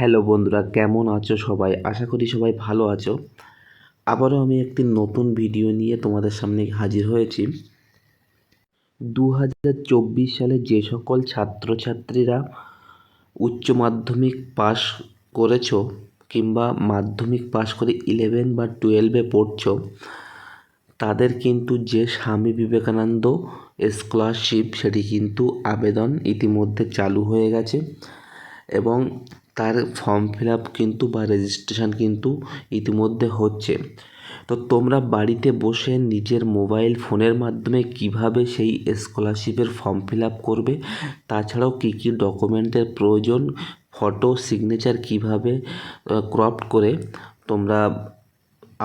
Hello বন্ধুরা, কেমন আছো সবাই? আশা করি সবাই ভালো আছো। আবারও আমি একটি নতুন ভিডিও নিয়ে তোমাদের সামনে হাজির হয়েছি। 2024 সালে যে সকল ছাত্রছাত্রীরা উচ্চ মাধ্যমিক পাশ করেছো কিংবা মাধ্যমিক পাশ করে 11 বা 12-এ পড়ছো, তাদের কিন্তু যে স্বামী বিবেকানন্দ স্কলারশিপ সেটি কিন্তু আবেদন ইতিমধ্যে চালু হয়ে গেছে এবং তার ফর্ম ফিল আপ কিন্তু বা রেজিস্ট্রেশন কিন্তু ইতিমধ্যে হচ্ছে। তো তোমরা বাড়িতে বসে নিজের মোবাইল ফোনের মাধ্যমে কিভাবে সেই স্কলারশিপের ফর্ম ফিল আপ করবে, তাছাড়াও কী কী ডকুমেন্টের প্রয়োজন, ফটো সিগনেচার কিভাবে ক্রপ করে তোমরা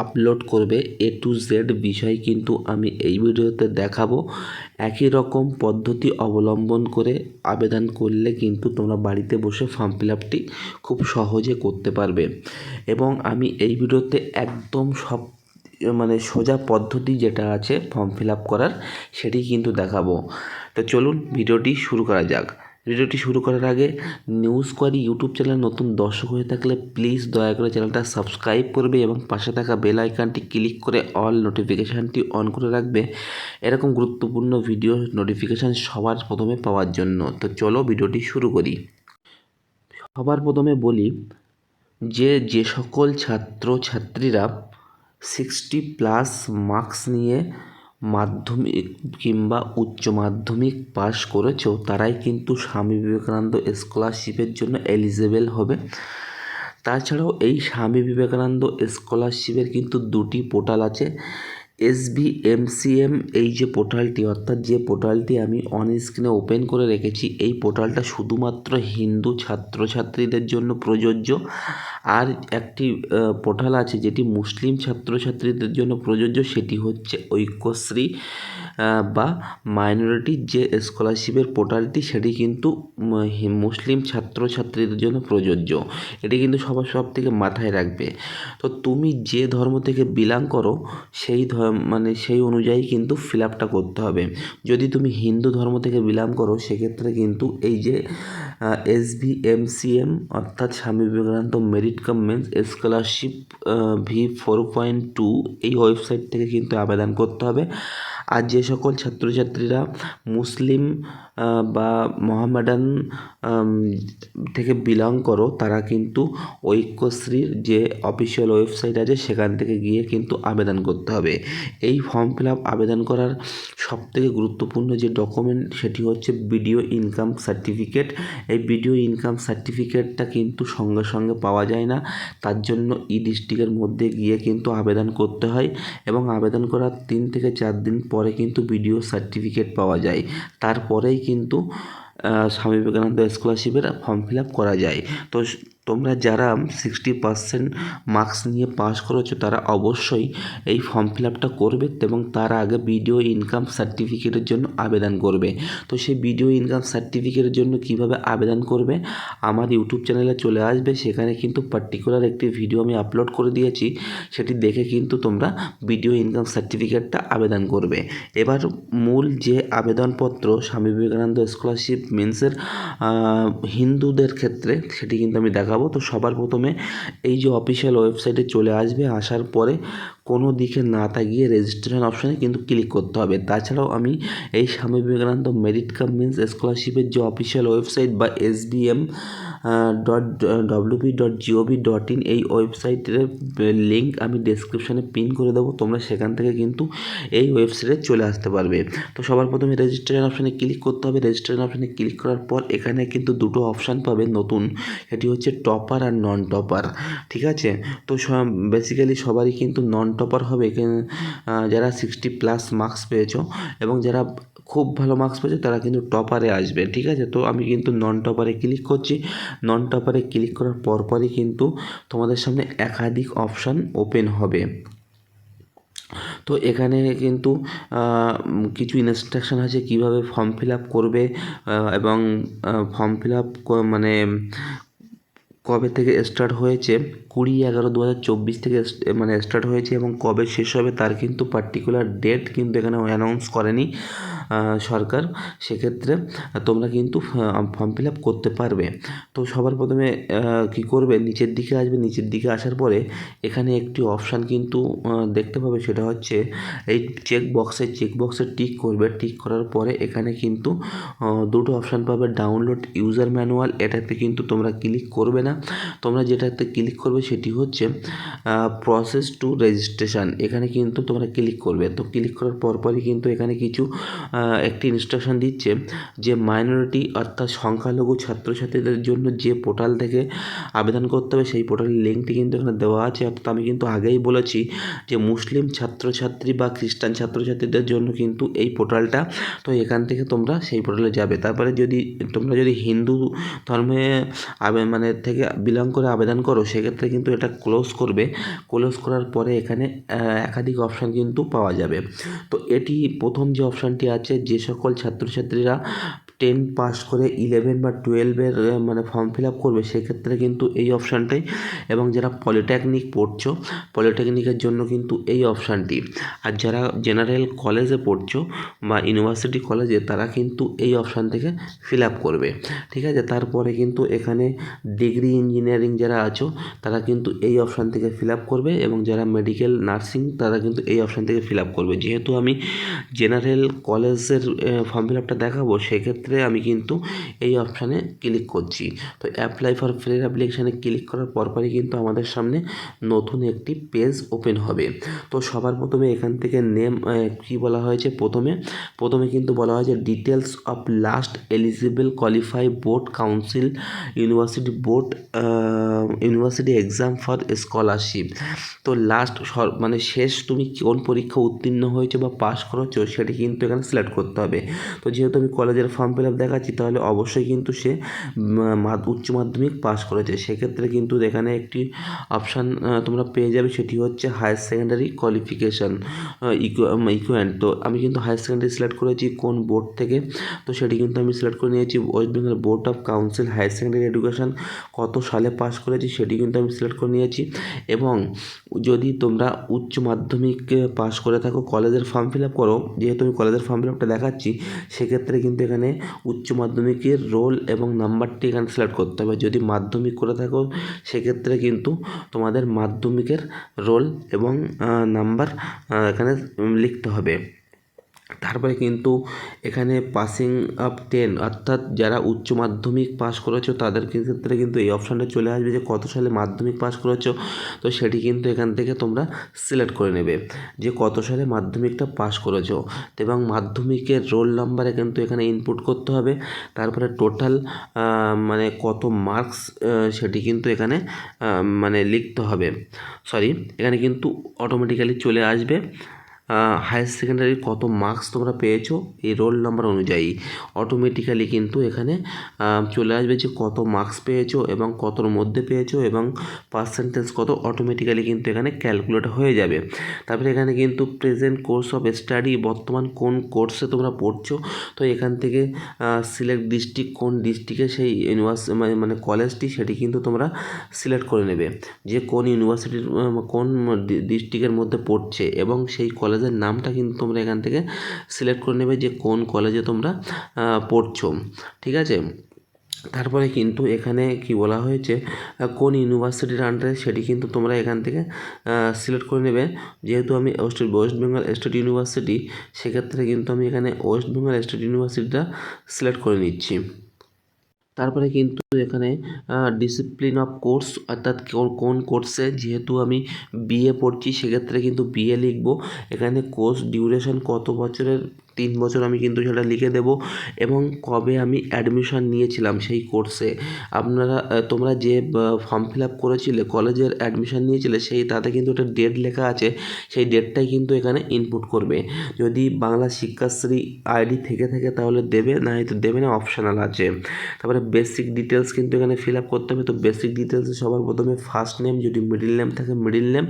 আপলোড করবে, A to Z বিষয় কিন্তু আমি এই ভিডিওতে দেখাবো। একই রকম পদ্ধতি অবলম্বন করে আবেদন করলে কিন্তু তোমরা বাড়িতে বসে ফর্ম ফিল আপটি খুব সহজে করতে পারবে এবং আমি এই ভিডিওতে একদম সব সোজা পদ্ধতি যেটা আছে ফর্ম ফিল আপ করার সেটি কিন্তু দেখাবো। তো চলুন ভিডিওটি শুরু করা যাক। ভিডিওটি শুরু করার আগে নিউজ কোয়ারি ইউটিউব চ্যানেল নতুন দর্শক হয়ে থাকলে প্লিজ দয়া করে চ্যানেলটা সাবস্ক্রাইব করবে এবং পাশে থাকা বেল আইকনটি ক্লিক করে অল নোটিফিকেশানটি অন করে রাখবে এরকম গুরুত্বপূর্ণ ভিডিও নোটিফিকেশান সবার প্রথমে পাওয়ার জন্য। তো চলো ভিডিওটি শুরু করি। সবার প্রথমে বলি যে সকল ছাত্রছাত্রীরা 60+ মার্কস নিয়ে মাধ্যমিক কিংবা উচ্চ মাধ্যমিক পাশ করেছো তারাই কিন্তু স্বামী বিবেকানন্দ স্কলারশিপের জন্য এলিজেবল হবে। তাছাড়াও এই স্বামী বিবেকানন্দ স্কলারশিপের কিন্তু দুটি পোর্টাল আছে। SBMCM এই যে পোর্টালটি, অর্থাৎ যে পোর্টালটি আমি অন স্ক্রিনে ওপেন করে রেখেছি, এই পোর্টালটা শুধুমাত্র হিন্দু ছাত্রছাত্রীদের জন্য প্রযোজ্য। আর একটি পোর্টাল আছে যেটি মুসলিম ছাত্রছাত্রীদের জন্য প্রযোজ্য, সেটি হচ্ছে ঐক্যশ্রী বা মাইনরিটির যে স্কলারশিপের পোর্টালটি, সেটি কিন্তু মুসলিম ছাত্রছাত্রীদের জন্য প্রযোজ্য। এটি কিন্তু সব থেকে মাথায় রাখবে। তো তুমি যে ধর্ম থেকে বিলং করো সেই অনুযায়ী কিন্তু ফিল আপটা করতে হবে। যদি তুমি হিন্দু ধর্ম থেকে বিলং করো সেক্ষেত্রে কিন্তু এই যে SBMCM অর্থাৎ Swami Vivekananda merit cum means scholarship V4.2 এই ওয়েবসাইট থেকে কিন্তু আবেদন করতে হবে। আর যে সকল ছাত্রছাত্রীরা মুসলিম বা মোহামেডান থেকে বিলং করো তারা কিন্তু ঐক্যশ্রীর যে অফিসিয়াল ওয়েবসাইট আছে সেখান থেকে গিয়ে কিন্তু আবেদন করতে হবে। এই ফর্ম ফিল আপ আবেদন করার সবথেকে গুরুত্বপূর্ণ যে ডকুমেন্ট সেটি হচ্ছে ভিডিও ইনকাম সার্টিফিকেট। এই ভিডিও ইনকাম সার্টিফিকেটটা কিন্তু সঙ্গে সঙ্গে পাওয়া যায় না, তার জন্য ডিস্ট্রিক্টের মধ্যে গিয়ে কিন্তু আবেদন করতে হয় এবং আবেদন করার 3 থেকে 4 দিন পরে কিন্তু ভিডিও সার্টিফিকেট পাওয়া যায়। তারপরেই কিন্তু স্বামী বিবেকানন্দ স্কলারশিপের ফর্ম ফিল আপ করা যায়। তো তোমরা যারা 60% মার্কস নিয়ে পাস করেছো তারা অবশ্যই এই ফর্ম ফিল আপটা করবে এবং তার আগে ভিডিও ইনকাম সার্টিফিকেটের জন্য আবেদন করবে। তো সেই ভিডিও ইনকাম সার্টিফিকেটের জন্য কিভাবে আবেদন করবে, আমার ইউটিউব চ্যানেলে চলে আসবে, সেখানে কিন্তু পার্টিকুলার একটি ভিডিও আমি আপলোড করে দিয়েছি, সেটি দেখে কিন্তু তোমরা ভিডিও ইনকাম সার্টিফিকেটটা আবেদন করবে। এবার মূল যে আবেদনপত্র স্বামী বিবেকানন্দ স্কলারশিপ মেন্সের হিন্দুদের ক্ষেত্রে সেটি কিন্তু আমি দেখাবো। তো সবার প্রথমে এই যে অফিসিয়াল ওয়েবসাইটে চলে আসবে, আসার পরে কোনো দিকে না তাকিয়ে রেজিস্ট্রেশন অপশানে কিন্তু ক্লিক করতে হবে। তাছাড়াও আমি এই স্বামী বিবেকানন্দ মেরিট কাম মিন্স স্কলারশিপের যে অফিসিয়াল ওয়েবসাইট বা SBM.wp.gov.in এই ওয়েবসাইটের লিঙ্ক আমি ডেসক্রিপশানে পিন করে দেবো, তোমরা সেখান থেকে কিন্তু এই ওয়েবসাইটে চলে আসতে পারবে। তো সবার প্রথমে রেজিস্ট্রেশন অপশানে ক্লিক করতে হবে। রেজিস্ট্রেশন অপশানে ক্লিক করার পর এখানে কিন্তু দুটো অপশান পাবে নতুন, সেটি হচ্ছে টপার আর নন টপার। ঠিক আছে, তো বেসিক্যালি সবারই কিন্তু নন টপার হবে যারা 60+ মার্কস পেয়েছো, এবং যারা খুব ভালো মার্কস পেয়েছে তারা কিন্তু টপারে আসবে। ঠিক আছে, তো আমি কিন্তু নন টপারে ক্লিক করছি। নন টপারে ক্লিক করার পরপরই কিন্তু তোমাদের সামনে একাধিক অপশান ওপেন হবে। তো এখানে কিন্তু কিছু ইনস্ট্রাকশান আছে কিভাবে ফর্ম ফিল আপ করবে এবং ফর্ম ফিল আপ কবে থেকে স্টার্ট হয়েছে, 20/11/2024 থেকে স্টার্ট হয়েছে এবং কবে শেষ হবে তার কিন্তু পার্টিকুলার ডেট কিন্তু এখানে অ্যানাউন্স করেনি। সরকার, সেক্ষেত্রে তোমরা কিন্তু ফর্ম ফিল আপ করতে পারবে। তো সবার প্রথমে কী করবে, নিচের দিকে আসবে, নিচের দিকে আসার পরে এখানে একটি অপশান কিন্তু দেখতে পাবে, সেটা হচ্ছে এই চেক বক্সে টিক করবে। টিক করার পরে এখানে কিন্তু দুটো অপশান পাবে, ডাউনলোড ইউজার ম্যানুয়াল, এটাতে কিন্তু তোমরা ক্লিক করবে না। তোমরা যেটাতে ক্লিক করবে সেটি হচ্ছে প্রসেস টু রেজিস্ট্রেশন, এখানে কিন্তু তোমরা ক্লিক করবে। তো ক্লিক করার পরপরই কিন্তু এখানে কিছু একটি ইনস্ট্রাকশন দিচ্ছে যে মাইনরিটি অর্থাৎ সংখ্যালঘু ছাত্রছাত্রীদের জন্য যে পোর্টাল থেকে আবেদন করতে হবে সেই পোর্টালের লিঙ্কটি কিন্তু এখানে দেওয়া আছে। অর্থাৎ আমি কিন্তু আগেই বলেছি যে মুসলিম ছাত্রছাত্রী বা খ্রিস্টান ছাত্রছাত্রীদের জন্য কিন্তু এই পোর্টালটা, তো এখান থেকে তোমরা সেই পোর্টালে যাবে। তারপরে তোমরা যদি হিন্দু ধর্মে মানে থেকে বিলং করে আবেদন করো, সেক্ষেত্রে কিন্তু এটা ক্লোজ করবে। ক্লোজ করার পরে এখানে একাধিক অপশান কিন্তু পাওয়া যাবে। তো এটি প্রথম যে অপশানটি আছে, যে সকল ছাত্রছাত্রীরা 10 পাস করে 11 বা 12-এর মানে ফর্ম ফিল আপ করবে, সেক্ষেত্রে কিন্তু এই অপশানটাই, এবং যারা পলিটেকনিক পড়ছো পলিটেকনিকের জন্য কিন্তু এই অপশানটি, আর যারা জেনারেল কলেজে পড়ছো বা ইউনিভার্সিটি কলেজে, তারা কিন্তু এই অপশান থেকে ফিল আপ করবে। ঠিক আছে, তারপরে কিন্তু এখানে ডিগ্রি ইঞ্জিনিয়ারিং যারা আছো তারা কিন্তু এই অপশান থেকে ফিল আপ করবে, এবং যারা মেডিকেল নার্সিং তারা কিন্তু এই অপশান থেকে ফিল আপ করবে। যেহেতু আমি জেনারেল কলেজের ফর্ম ফিল আপটা দেখাবো, সেক্ষেত্রে আমি কিন্তু এই অপশানে ক্লিক করছি। তো অ্যাপ্লাই ফর ফ্রি অ্যাপ্লিকেশানে ক্লিক করার পরপরই কিন্তু আমাদের সামনে নতুন একটি পেজ ওপেন হবে। তো সবার প্রথমে এখান থেকে নেম কী বলা হয়েছে, প্রথমে কিন্তু বলা হয়েছে details of last eligible qualify board council university exam for scholarship. তো লাস্ট মানে শেষ তুমি কোন পরীক্ষা উত্তীর্ণ হয়েছে বা পাস করেছো সেটি কিন্তু এখানে সিলেক্ট করতে হবে। তো যেহেতু আমি কলেজের ফর্ম ফিল আপ দেখাচ্ছি, তাহলে অবশ্যই কিন্তু সে উচ্চ মাধ্যমিক পাস করেছে। সেক্ষেত্রে কিন্তু এখানে একটি অপশান তোমরা পেয়ে যাবে, সেটি হচ্ছে হায়ার সেকেন্ডারি কোয়ালিফিকেশান ইকুইভ্যালেন্ট। তো আমি কিন্তু হায়ার সেকেন্ডারি সিলেক্ট করেছি কোন বোর্ড থেকে, তো সেটি কিন্তু আমি সিলেক্ট করে নিয়েছি West Bengal board of council higher secondary education, কত সালে পাস করেছি সেটি কিন্তু আমি সিলেক্ট করে নিয়েছি। এবং যদি তোমরা উচ্চ মাধ্যমিক পাস করে থাকো, কলেজের ফর্ম ফিল আপ করো, যেহেতু আমি কলেজের ফর্ম ফিল আপটা দেখাচ্ছি, সেক্ষেত্রে কিন্তু এখানে উচ্চ মাধ্যমিকের রোল এবং নাম্বারটি এখানে সিলেক্ট করতে হবে। যদি মাধ্যমিক করে থাকো, সেক্ষেত্রে কিন্তু তোমাদের মাধ্যমিকের রোল এবং নাম্বার এখানে লিখতে হবে। তারপরে কিন্তু এখানে পাসিং অফ 10, অর্থাৎ যারা উচ্চ মাধ্যমিক পাস করেছো তাদের ক্ষেত্রে কিন্তু এই অপশানটা চলে আসবে যে কত সালে মাধ্যমিক পাস করেছো। তো সেটি কিন্তু এখান থেকে তোমরা সিলেক্ট করে নেবে যে কত সালে মাধ্যমিকটা পাস করেছো, এবং মাধ্যমিকের রোল নাম্বারে কিন্তু এখানে ইনপুট করতে হবে। তারপরে টোটাল মানে কত মার্কস সেটি কিন্তু এখানে মানে লিখতে হবে। এখানে কিন্তু অটোমেটিক্যালি চলে আসবে হায়ার সেকেন্ডারির কত মার্কস তোমরা পেয়েছো এই রোল নাম্বার অনুযায়ী। অটোমেটিক্যালি কিন্তু এখানে চলে আসবে যে কত মার্কস পেয়েছো এবং কতর মধ্যে পেয়েছো এবং পার্সেন্টেজ কত, অটোমেটিক্যালি কিন্তু এখানে ক্যালকুলেট হয়ে যাবে। তারপরে এখানে কিন্তু প্রেজেন্ট কোর্স অফ স্টাডি, বর্তমান কোন কোর্সে তোমরা পড়ছো, তো এখান থেকে সিলেক্ট ডিস্ট্রিক্ট, কোন ডিস্ট্রিক্টে সেই ইউনিভার্সিটি মানে কলেজটি, সেটি কিন্তু তোমরা সিলেক্ট করে নেবে যে কোন ইউনিভার্সিটির কোন ডিস্ট্রিক্টের মধ্যে পড়ছে, এবং সেই কলেজের নামটা কিন্তু তোমরা এখান থেকে সিলেক্ট করে নেবে যে কোন কলেজে তোমরা পড়ছো। ঠিক আছে, তারপরে কিন্তু এখানে কি বলা হয়েছে কোন ইউনিভার্সিটির আন্ডারে, সেটি কিন্তু তোমরা এখান থেকে সিলেক্ট করে নেবে। যেহেতু আমি ওয়েস্ট বেঙ্গল স্টেট ইউনিভার্সিটি, সেক্ষেত্রে কিন্তু আমি এখানে ওয়েস্ট বেঙ্গল স্টেট ইউনিভার্সিটিটা সিলেক্ট করে নিচ্ছি। তারপরে কিন্তু এখানে ডিসিপ্লিন অফ কোর্স, অর্থাৎ কোন কোর্সে, যেহেতু আমি বিএ পড়ছি সেক্ষেত্রে কিন্তু বিএ লিখব। এখানে কোর্স ডিউরেশন কত বছরের, 3 বছর আমি কিন্তু সেটা লিখে দেবো, এবং কবে আমি অ্যাডমিশন নিয়েছিলাম সেই কোর্সে। তোমরা যে ফর্ম ফিল আপ করেছিলে, কলেজের অ্যাডমিশন নিয়েছিলে, সেই তাতে কিন্তু একটা ডেট লেখা আছে, সেই ডেটটাই কিন্তু এখানে ইনপুট করবে। যদি বাংলা শিক্ষাশ্রী আইডি থেকে থাকে তাহলে দেবে, না হয়তো দেবে না, অপশনাল আছে। তারপরে বেসিক ডিটেলস কিন্তু এখানে ফিল আপ করতে হবে। তো বেসিক ডিটেলসে সবার প্রথমে ফার্স্ট নেম, যদি মিডিল নেম থাকে মিডিল নেম,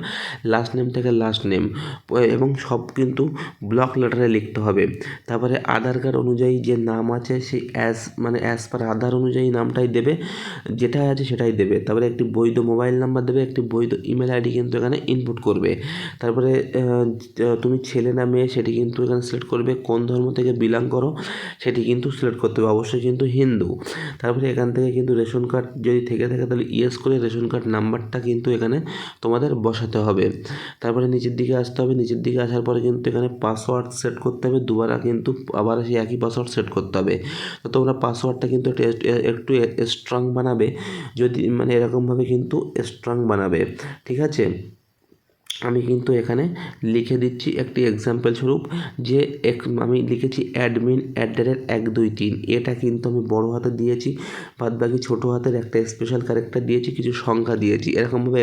লাস্ট নেম থাকে লাস্ট নেম, এবং সব কিন্তু ব্লক লেটারে লিখতে হবে। তারপরে আধার কার্ড অনুযায়ী যে নাম আছে সেই অ্যাজ পার আধার অনুযায়ী নামটাই দেবে, যেটাই আছে সেটাই দেবে। তারপরে একটি বৈধ মোবাইল নাম্বার দেবে, একটি বৈধ ইমেল আইডি কিন্তু এখানে ইনপুট করবে। তারপরে তুমি ছেলে না মেয়ে সেটি কিন্তু এখানে সিলেক্ট করবে, কোন ধর্ম থেকে বিলং করো সেটি কিন্তু সিলেক্ট করতে হবে, অবশ্যই কিন্তু হিন্দু। তারপরে এখান থেকে কিন্তু রেশন কার্ড যদি থেকে থাকে তাহলে ইয়েস করে রেশন কার্ড নাম্বারটা কিন্তু এখানে তোমাদের বসাতে হবে। তারপরে নিচের দিকে আসতে হবে, নিচের দিকে আসার পরে কিন্তু এখানে পাসওয়ার্ড সেট করতে হবে, দুবার কিন্তু আবার সেই একই পাসওয়ার্ড সেট করতে হবে। তো তোমরা পাসওয়ার্ডটা কিন্তু একটু স্ট্রং বানাবে, যদি মানে এরকমভাবে কিন্তু স্ট্রং বানাবে, ঠিক আছে। আমি কিন্তু এখানে লিখে দিচ্ছি একটি এক্সাম্পল স্বরূপ, যে আমি লিখেছি admin@123, এটা কিন্তু আমি বড় হাতে দিয়েছি, বাদ বাকি ছোটো হাতের একটা স্পেশাল ক্যারেক্টার দিয়েছি, কিছু সংখ্যা দিয়েছি। এরকমভাবে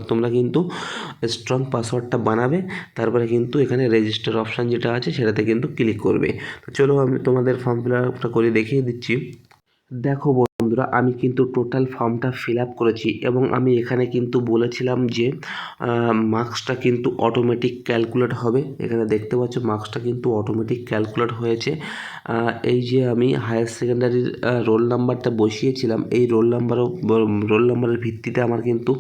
তোমরা কিন্তু স্ট্রং পাসওয়ার্ডটা বানাবে। তারপরে কিন্তু এখানে রেজিস্টার অপশান যেটা আছে সেটাতে কিন্তু ক্লিক করবে। তো চলো আমি তোমাদের ফর্ম ফিল আপটা করে দেখিয়ে দিচ্ছি। দেখো বন্ধুরা, আমি কিন্তু টোটাল ফর্মটা ফিল আপ করেছি এবং আমি এখানে কিন্তু বলেছিলাম যে মার্কসটা কিন্তু অটোমেটিক ক্যালকুলেট হবে। এখানে দেখতে পাচ্ছ মার্কসটা কিন্তু অটোমেটিক ক্যালকুলেট হয়েছে। এই যে আমি হায়ার সেকেন্ডারির রোল নাম্বারটা বসিয়েছিলাম, এই রোল নাম্বারের ভিত্তিতে আমার কিন্তু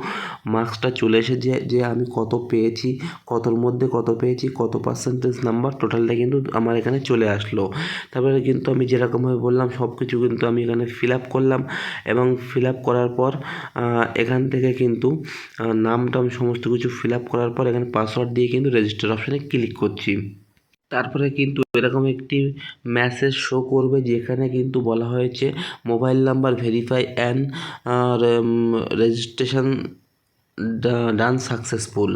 মার্কসটা চলে এসেছে, যে আমি কত পেয়েছি, কতর মধ্যে কত পেয়েছি, কত পার্সেন্টেজ নাম্বার, টোটালটা কিন্তু আমার এখানে চলে আসলো। তারপরে কিন্তু আমি যেরকমভাবে বললাম সব কিছু কিন্তু আমি এখানে ফিল আপ করলাম, এবং ফিল আপ করার পর এখান থেকে কিন্তু নামটা আমি সমস্ত কিছু ফিল আপ করার পর এখানে পাসওয়ার্ড দিয়ে কিন্তু রেজিস্টার অপশানে ক্লিক করছি। তারপরে কিন্তু এরকম একটি মেসেজ শো করবে, যেখানে কিন্তু বলা হয়েছে mobile number verify and registration done successful,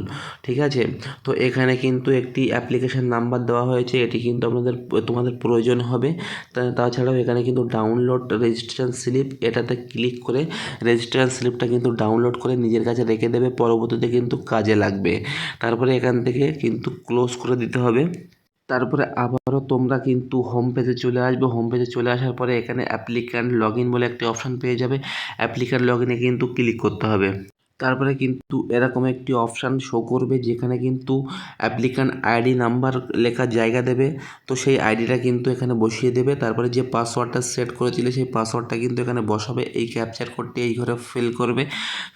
ঠিক আছে। তো এখানে কিন্তু একটি অ্যাপ্লিকেশান নাম্বার দেওয়া হয়েছে, এটি কিন্তু তোমাদের প্রয়োজন হবে। তাছাড়াও এখানে কিন্তু ডাউনলোড রেজিস্ট্রেশন স্লিপ, এটাতে ক্লিক করে রেজিস্ট্রেশন স্লিপটা কিন্তু ডাউনলোড করে নিজের কাছে রেখে দেবে, পরবর্তীতে কিন্তু কাজে লাগবে। তারপরে এখান থেকে কিন্তু ক্লোজ করে দিতে হবে। তারপরে আবারও তোমরা কিন্তু হোম পেজে চলে আসবে। হোম পেজে চলে আসার পরে এখানে অ্যাপ্লিক্যান্ট লগ ইন বলে একটি অপশান পেয়ে যাবে, অ্যাপ্লিক্যান্ট লগ ইনে কিন্তু ক্লিক করতে হবে। তারপরে কিন্তু এরকম একটি অপশান শো করবে, যেখানে কিন্তু অ্যাপ্লিক্যান্ট আইডি নাম্বার লেখার জায়গা দেবে, তো সেই আইডিটা কিন্তু এখানে বসিয়ে দেবে। তারপরে যে পাসওয়ার্ডটা সেট করেছিলে সেই পাসওয়ার্ডটা কিন্তু এখানে বসাবে, এই ক্যাপচার কোডটি এই ঘরে ফিল করবে।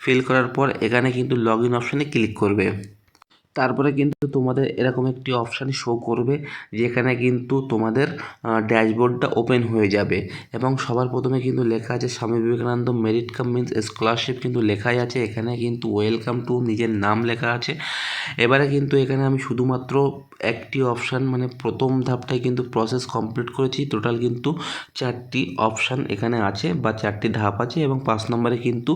ফিল করার পর এখানে কিন্তু লগ ইন অপশানে ক্লিক করবে। তারপরে কিন্তু তোমাদের এরকম একটি অপশান শো করবে, যেখানে কিন্তু তোমাদের ড্যাশবোর্ডটা ওপেন হয়ে যাবে, এবং সবার প্রথমে কিন্তু লেখা আছে স্বামী বিবেকানন্দ মেরিট কাম মিন্স স্কলারশিপ কিন্তু লেখাই আছে। এখানে কিন্তু ওয়েলকাম টু নিজের নাম লেখা আছে। এবারে কিন্তু এখানে আমি শুধুমাত্র একটি অপশান, মানে প্রথম ধাপটাই কিন্তু প্রসেস কমপ্লিট করেছি। টোটাল কিন্তু 4টি অপশান এখানে আছে, বা 4টি ধাপ আছে, এবং 5 নম্বরে কিন্তু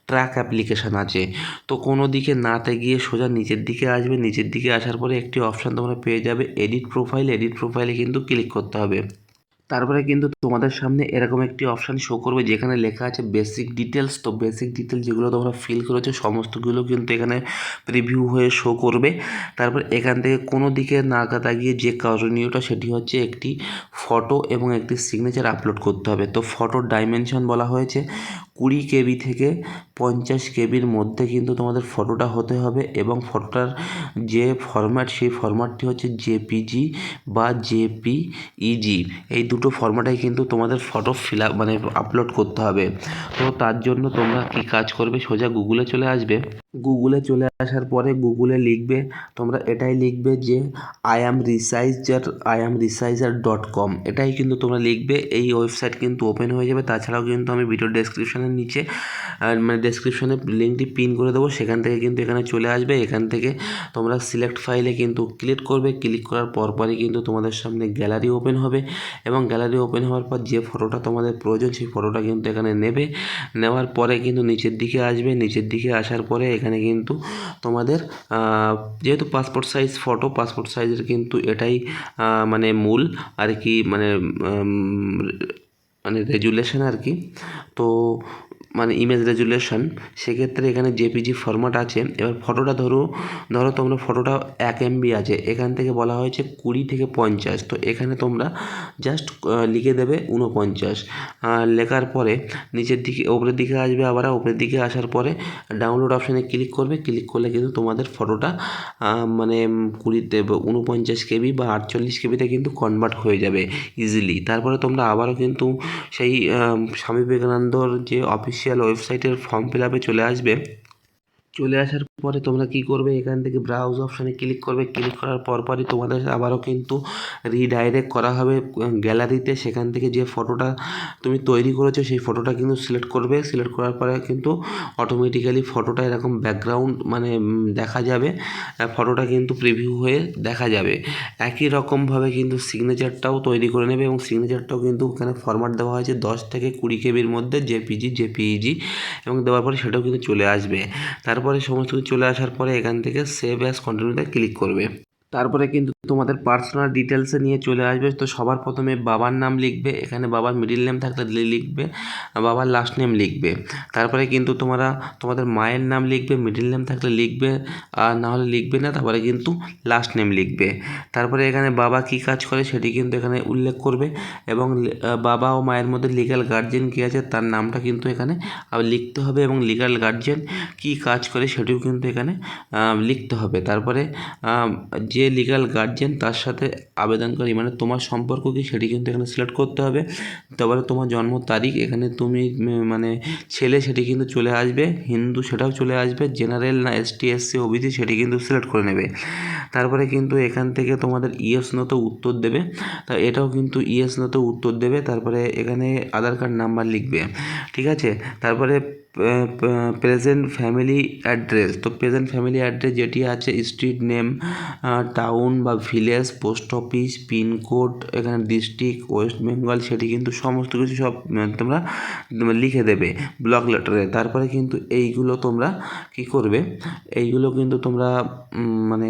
ট্র্যাক অ্যাপ্লিকেশান আছে। তো কোনো দিকে নাতে গিয়ে সোজা নিচের দিকে আসবে, নিচের দিকে আসার পরে একটি অপশান তোমরা পেয়ে যাবে এডিট প্রোফাইল, এডিট প্রোফাইলে কিন্তু ক্লিক করতে হবে। তারপরে কিন্তু তোমাদের সামনে এরকম একটি অপশান শো করবে, যেখানে লেখা আছে বেসিক ডিটেলস। তো বেসিক ডিটেলস যেগুলো তোমরা ফিল করেছো সমস্তগুলো কিন্তু এখানে প্রিভিউ হয়ে শো করবে। তারপর এখান থেকে কোনো দিকে না গিয়ে যে করণীয়টা সেটি হচ্ছে একটি ফটো এবং একটি সিগনেচার আপলোড করতে হবে। তো ফটোর ডাইমেনশন বলা হয়েছে 20 KB থেকে 50 KBর মধ্যে কিন্তু তোমাদের ফটোটা হতে হবে, এবং ফটোটার যে ফরম্যাট সেই ফরম্যাটটি হচ্ছে জেপিজি বা জেপিইজি, এই দুটো ফরম্যাটেই কিন্তু তোমাদের ফটো ফিল আপ মানে আপলোড করতে হবে। তো তার জন্য তোমরা কি কাজ করবে, সোজা গুগলে চলে আসবে। গুগলে চলে আসার পরে গুগলে লিখবে, তোমরা এটাই লিখবে যে iamresizer.com, এটাই কিন্তু তোমরা লিখবে। এই ওয়েবসাইট কিন্তু ওপেন হয়ে যাবে। তাছাড়াও কিন্তু আমি ভিডিও ডেসক্রিপশানের নিচে মানে ডেসক্রিপশানে লিঙ্কটি পিন করে দেবো, সেখান থেকে কিন্তু এখানে চলে আসবে। এখান থেকে তোমরা সিলেক্ট ফাইলে কিন্তু ক্লিক করবে, ক্লিক করার পরপরই কিন্তু তোমাদের সামনে গ্যালারি ওপেন হবে, এবং গ্যালারি ওপেন হওয়ার পর যে ফটোটা তোমাদের প্রয়োজন সেই ফটোটা কিন্তু এখানে নেবে। নেওয়ার পরে কিন্তু নিচের দিকে আসবে, নিচের দিকে আসার পরে এখানে কিন্তু তোমাদের যেহেতু পাসপোর্ট সাইজ ফটো, পাসপোর্ট সাইজের কিন্তু এটাই মানে মূল আর কি, মানে রেজুলেশন আর কি। তো মানে ইমেজ রেজুলেশন, সেক্ষেত্রে এখানে জেপিজি ফরম্যাট আছে। এবার ফটোটা ধরো তোমরা ফটোটা 1 MB আছে, এখান থেকে বলা হয়েছে 20 থেকে 50, তো এখানে তোমরা জাস্ট লিখে দেবে 49। লেখার পরে নিচের দিকে ওপরের দিকে আসবে, আবার ওপরের দিকে আসার পরে ডাউনলোড অপশানে ক্লিক করবে। ক্লিক করলে কিন্তু তোমাদের ফটোটা মানে 49 KB বা 48 KBতে কিন্তু কনভার্ট হয়ে যাবে ইজিলি। তারপরে তোমরা আবারও কিন্তু সেই স্বামী বিবেকানন্দর যে অফিসিয়াল ওয়েবসাইটের ফর্ম ফিল আপে চলে আসবে। চলে আসার পরে তোমরা কি করবে, এখান থেকে ব্রাউজ অপশানে ক্লিক করবে। ক্লিক করার পরপরই তোমাদের আবারও কিন্তু রিডাইরেক্ট করা হবে গ্যালারিতে। সেখান থেকে যে ফটোটা তুমি তৈরি করেছো সেই ফটোটা কিন্তু সিলেক্ট করবে। সিলেক্ট করার পরে কিন্তু অটোমেটিক্যালি ফটোটা এরকম ব্যাকগ্রাউন্ড মানে দেখা যাবে, ফটোটা কিন্তু প্রিভিউ হয়ে দেখা যাবে। একই রকমভাবে কিন্তু সিগনেচারটাও তৈরি করে নেবে, এবং সিগনেচারটাও কিন্তু এখানে ফরম্যাট দেওয়া হয়েছে 10 থেকে 20 KBর মধ্যে, জেপিইজি, এবং দেওয়ার পরে সেটাও কিন্তু চলে আসবে। তারপরে সমস্ত কিছু চলে আসার পরে এখান থেকে সেভ অ্যাজ কন্টিনিউতে ক্লিক করবে। তারপরে কিন্তু তোমাদের পার্সোনাল ডিটেলসে নিয়ে চলে আসবে। তো সবার প্রথমে বাবার নাম লিখবে, এখানে বাবার মিডিল নেম থাকলে লিখবে, বাবার লাস্ট নেম লিখবে। তারপরে কিন্তু তোমাদের মায়ের নাম লিখবে, মিডিল নেম থাকলে লিখবে, আর না হলে লিখবে না। তারপরে কিন্তু লাস্ট নেম লিখবে। তারপরে এখানে বাবা কী কাজ করে সেটি কিন্তু এখানে উল্লেখ করবে, এবং বাবা ও মায়ের মধ্যে লিগ্যাল গার্জেন কী আছে তার নামটা কিন্তু এখানে লিখতে হবে, এবং লিগ্যাল গার্জেন কী কাজ করে সেটিও কিন্তু এখানে লিখতে হবে। তারপরে যে লিগ্যাল গার্জেন তার সাথে আবেদনকারী মানে তোমার সম্পর্ক কী সেটি কিন্তু এখানে সিলেক্ট করতে হবে। তারপরে তোমার জন্ম তারিখ, এখানে তুমি মানে ছেলে সেটি কিন্তু চলে আসবে, হিন্দু সেটাও চলে আসবে, জেনারেল না ST SC OBC সেটি কিন্তু সিলেক্ট করে নেবে। তারপরে কিন্তু এখান থেকে তোমাদের ইয়েস নোতে উত্তর দেবে, তা এটাও কিন্তু ইয়েস নোতে উত্তর দেবে। তারপরে এখানে আধার কার্ড নাম্বার লিখবে, ঠিক আছে। তারপরে প্রেজেন্ট ফ্যামিলি অ্যাড্রেস, তো প্রেজেন্ট ফ্যামিলি অ্যাড্রেস যেটি আছে, স্ট্রিট নেম, টাউন বা ভিলেজ, পোস্ট অফিস, পিনকোড, এখানে ডিস্ট্রিক্ট ওয়েস্ট বেঙ্গল, সেটি কিন্তু সমস্ত কিছু সব তোমরা লিখে দেবে ব্লক লেটারে। তারপরে কিন্তু এইগুলো তোমরা কি করবে, এইগুলো কিন্তু তোমরা মানে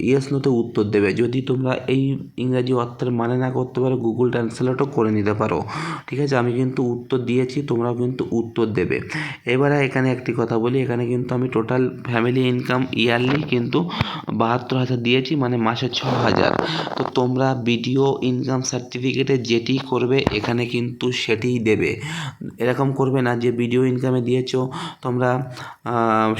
ইয়েস নোতে উত্তর দেবে। যদি তোমরা এই ইংরাজি অর্থের মানে না করতে পারো, গুগল ট্রান্সলেটও করে নিতে পারো, ঠিক আছে। আমি কিন্তু উত্তর দিয়েছি, তোমরাও কিন্তু উত্তর দেবে। এবারে এখানে একটি কথা বলি, এখানে কিন্তু আমি টোটাল ফ্যামিলি ইনকাম ইয়ারলি কিন্তু 72,000 দিয়েছি, মানে মাসে 6,000। তো তোমরা ভিডিও ইনকাম সার্টিফিকেটে যেটি করবে এখানে কিন্তু সেটিই দেবে। এরকম করবে না যে ভিডিও ইনকামে দিয়েছো তোমরা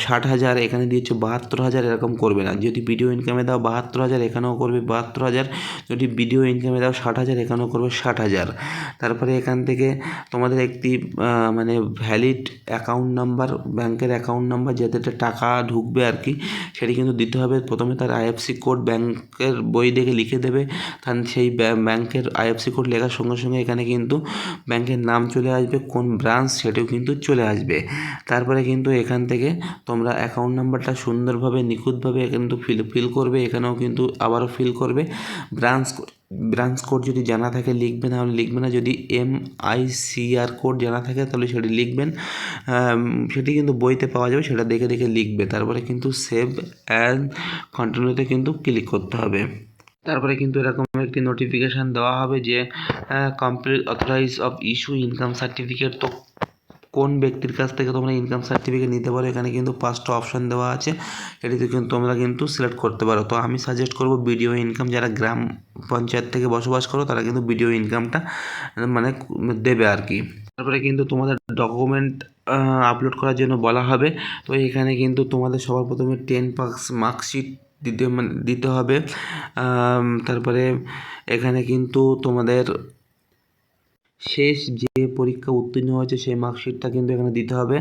60,000, এখানে দিয়েছো 72,000, এরকম করবে না। যদি ভিডিও ইনকামে দাও 72,000, এখানেও করবে 72,000। যদি ভিডিও ইনকামে দাও 60,000, এখানেও করবে 60,000। তারপরে এখান থেকে তোমাদের একটি মানে ভ্যালিড অ্যাকাউন্ট নাম্বার, ব্যাংকের অ্যাকাউন্ট নাম্বার যাতে টাকা ঢুকবে আর কি, সেটি কিন্তু দিতে হবে। প্রথমে তার IFSC কোড ব্যাংকের বই দেখে লিখে দেবে, কারণ সেই ব্যাংকের IFSC কোড লেখার সঙ্গে সঙ্গে এখানে কিন্তু ব্যাংকের নাম চলে আসবে, কোন ব্রাঞ্চ সেটিও কিন্তু চলে আসবে। তারপরে কিন্তু এখান থেকে তোমরা অ্যাকাউন্ট নাম্বারটা সুন্দরভাবে নিখুঁতভাবে কিন্তু ফিল করবে, এখানেও কিন্তু আবারও ফিল করবে। ব্রাঞ্চ কোড যদি জানা থাকে লিখবে, না হলে লিখবে না। যদি MICR কোড জানা থাকে তাহলে সেটি লিখবেন, সেটি কিন্তু বইতে পাওয়া যাবে, সেটা দেখে দেখে লিখবে। তারপরে কিন্তু সেভ অ্যান্ড কন্টিনিউতে কিন্তু ক্লিক করতে হবে। তারপরে কিন্তু এরকম একটি নোটিফিকেশান দেওয়া হবে যে complete authorise of issue income certificate. তো কোন ব্যক্তির কাছ থেকে তোমরা ইনকাম সার্টিফিকেট নিতে পারো, এখানে কিন্তু 5টা অপশান দেওয়া আছে, এটিতে কিন্তু তোমরা কিন্তু সিলেক্ট করতে পারো। তো আমি সাজেস্ট করব ভিডিও ইনকাম, যারা গ্রাম পঞ্চায়েত থেকে বসবাস করো তারা কিন্তু ভিডিও ইনকামটা মানে দেবে আর কি। তারপরে কিন্তু তোমাদের ডকুমেন্ট আপলোড করার জন্য বলা হবে। তো এখানে কিন্তু তোমাদের সবার প্রথমে 10 মার্কশিট দিতে হবে। তারপরে এখানে কিন্তু তোমাদের শেষ যে পরীক্ষা উত্তীর্ণ হয়েছে সেই মার্কশিটটা কিন্তু এখানে দিতে হবে।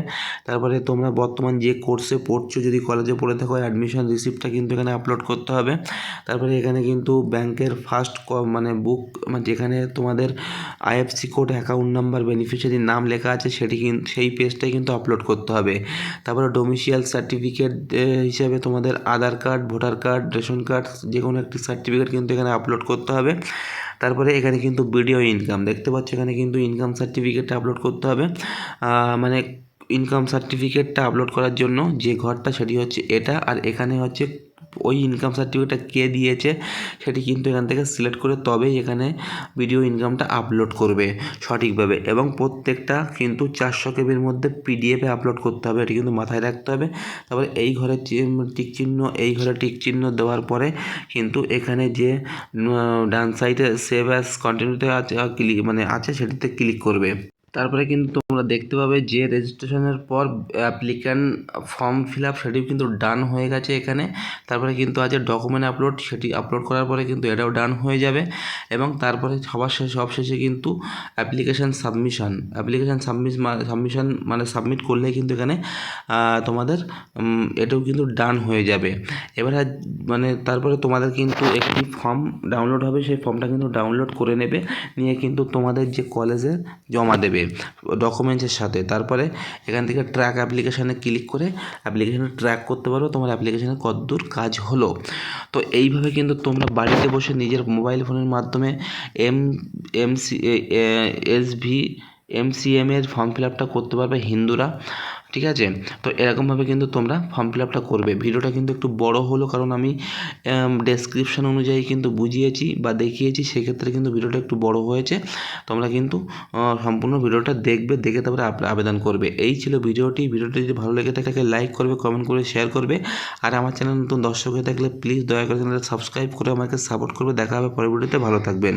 তারপরে তোমরা বর্তমান যে কোর্সে পড়ছো, যদি কলেজে পড়ে থাকো, অ্যাডমিশন রিসিপ্টটা কিন্তু এখানে আপলোড করতে হবে। তারপরে এখানে কিন্তু ব্যাংকের ফার্স্ট মানে বুক, মানে যেখানে তোমাদের IFSC কোড, অ্যাকাউন্ট নাম্বার, বেনিফিশিয়ারির নাম লেখা আছে সেটি কিন্তু সেই পেজটাই কিন্তু আপলোড করতে হবে। তারপরে ডোমিসিয়াল সার্টিফিকেট হিসেবে তোমাদের Aadhaar card, voter card, ration card, যে কোনো একটি সার্টিফিকেট কিন্তু এখানে আপলোড করতে হবে। তারপরে এখানে কিন্তু ভিডিও ইনকাম দেখতে পাচ্ছ, এখানে কিন্তু ইনকাম সার্টিফিকেটটা আপলোড করতে হবে। মানে ইনকাম সার্টিফিকেটটা আপলোড করার জন্য যে ঘরটা সেটি হচ্ছে এটা, আর এখানে হচ্ছে ওই ইনকাম সার্টিফিকেটটা কে দিয়েছে সেটি কিন্তু এখান থেকে সিলেক্ট করে তবেই এখানে ভিডিও ইনকামটা আপলোড করবে সঠিকভাবে। এবং প্রত্যেকটা কিন্তু 400 কেবির মধ্যে পিডিএফে আপলোড করতে হবে, এটি কিন্তু মাথায় রাখতে হবে। তারপরে এই ঘরে টিক চিহ্ন, এই ঘরে টিক চিহ্ন দেওয়ার পরে কিন্তু এখানে যে ডান সাইডে সেভ অ্যাজ কন্টিনিউতে আছে আছে সেটিতে ক্লিক করবে। তারপরে কিন্তু তোমরা দেখতে পাবে যে রেজিস্ট্রেশনের পর অ্যাপ্লিক্যান্ট ফর্ম ফিল আপ সেটিও কিন্তু ডান হয়ে গেছে এখানে। তারপরে কিন্তু আছে ডকুমেন্ট আপলোড, সেটি আপলোড করার পরে কিন্তু এটাও ডান হয়ে যাবে। এবং তারপরে সব শেষে কিন্তু অ্যাপ্লিকেশান সাবমিশন মানে সাবমিট করলে কিন্তু এখানে তোমাদের এটাও কিন্তু ডান হয়ে যাবে। এবারে তারপরে তোমাদের কিন্তু একটি ফর্ম ডাউনলোড হবে, সেই ফর্মটা কিন্তু ডাউনলোড করে নেবে, নিয়ে কিন্তু তোমাদের যে কলেজে জমা দেবে ডকুমেন্টসের সাথে। তারপরে এখান থেকে ট্র্যাক অ্যাপ্লিকেশানে ক্লিক করে অ্যাপ্লিকেশানে ট্র্যাক করতে পারো তোমার অ্যাপ্লিকেশানে কতদূর কাজ হলো। তো এইভাবে কিন্তু তোমরা বাড়িতে বসে নিজের মোবাইল ফোনের মাধ্যমে এমসিএম এর ফর্ম ফিল আপটা করতে পারবে হিন্দুরা, ঠিক আছে। তো এরকমভাবে কিন্তু তোমরা ফর্ম ফিল আপটা করবে। ভিডিওটা কিন্তু একটু বড় হলো কারণ আমি ডেসক্রিপশন অনুযায়ী কিন্তু বুঝিয়েছি বা দেখিয়েছি, সেক্ষেত্রে কিন্তু ভিডিওটা একটু বড় হয়েছে। তোমরা কিন্তু সম্পূর্ণ ভিডিওটা দেখবে, দেখে তারপরে আবেদন করবে। এই ছিল ভিডিওটি যদি ভালো লেগে থাকে লাইক করবে, কমেন্ট করে শেয়ার করবে। আর আমার চ্যানেল নতুন দর্শক হয়ে থাকলে প্লিজ দয়া করে চ্যানেলটা সাবস্ক্রাইব করে আমাকে সাপোর্ট করবে। দেখা হবে পরের ভিডিওতে, ভালো থাকবেন।